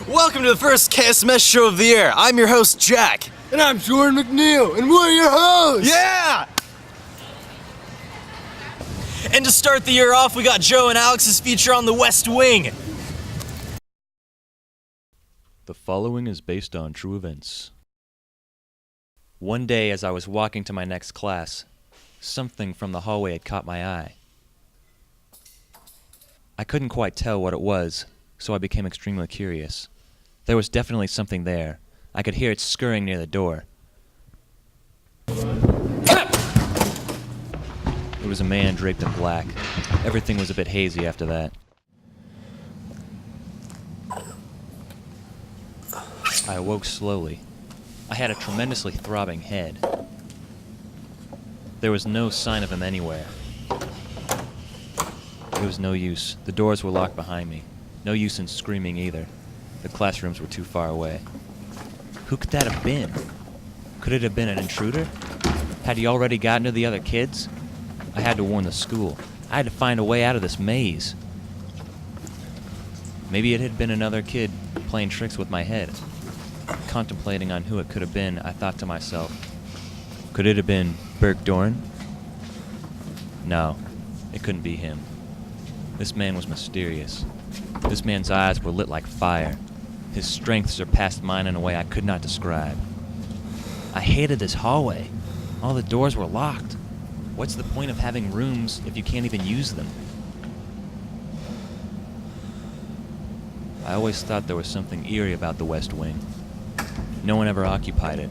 Welcome to the first KSMS show of the year. I'm your host, Jack. And I'm Jordan McNeil, and we're your hosts! Yeah! And to start the year off, we got Joe and Alex's feature on the West Wing. The following is based on true events. One day as I was walking to my next class, something from the hallway had caught my eye. I couldn't quite tell what it was, so I became extremely curious. There was definitely something there. I could hear it scurrying near the door. It was a man draped in black. Everything was a bit hazy after that. I awoke slowly. I had a tremendously throbbing head. There was no sign of him anywhere. It was no use. The doors were locked behind me. No use in screaming either. The classrooms were too far away. Who could that have been? Could it have been an intruder? Had he already gotten to the other kids? I had to warn the school. I had to find a way out of this maze. Maybe it had been another kid playing tricks with my head. Contemplating on who it could have been, I thought to myself, could it have been Burke Doeren? No, it couldn't be him. This man was mysterious. This man's eyes were lit like fire. His strength surpassed mine in a way I could not describe. I hated this hallway. All the doors were locked. What's the point of having rooms if you can't even use them? I always thought there was something eerie about the West Wing. No one ever occupied it.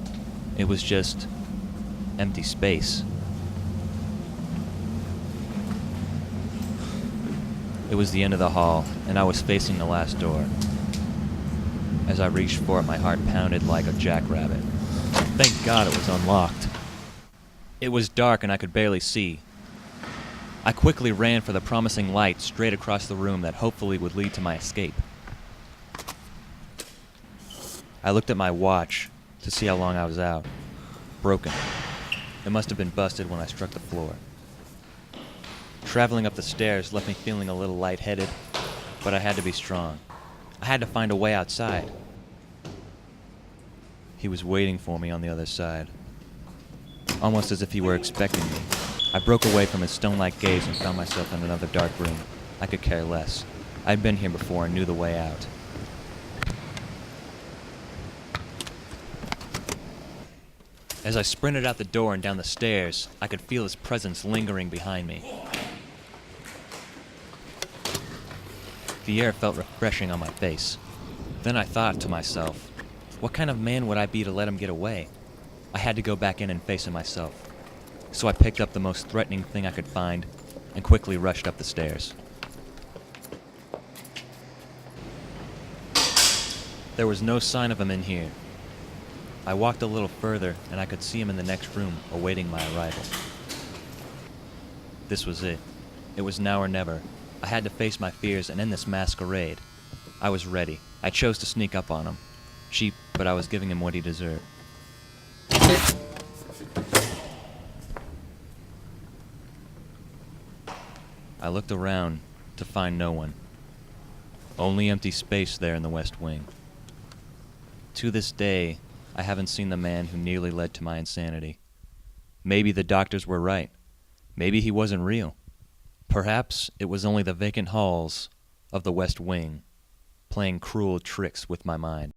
It was just empty space. It was the end of the hall, and I was facing the last door. As I reached for it, my heart pounded like a jackrabbit. Thank God it was unlocked. It was dark and I could barely see. I quickly ran for the promising light straight across the room that hopefully would lead to my escape. I looked at my watch to see how long I was out. Broken. It must have been busted when I struck the floor. Traveling up the stairs left me feeling a little lightheaded, but I had to be strong. I had to find a way outside. He was waiting for me on the other side, almost as if he were expecting me. I broke away from his stone-like gaze and found myself in another dark room. I could care less. I'd been here before and knew the way out. As I sprinted out the door and down the stairs, I could feel his presence lingering behind me. The air felt refreshing on my face. Then I thought to myself, what kind of man would I be to let him get away? I had to go back in and face him myself. So I picked up the most threatening thing I could find and quickly rushed up the stairs. There was no sign of him in here. I walked a little further and I could see him in the next room awaiting my arrival. This was it. It was now or never. I had to face my fears and end this masquerade. I was ready. I chose to sneak up on him. Cheap, but I was giving him what he deserved. I looked around to find no one. Only empty space there in the West Wing. To this day, I haven't seen the man who nearly led to my insanity. Maybe the doctors were right. Maybe he wasn't real. Perhaps it was only the vacant halls of the West Wing, playing cruel tricks with my mind.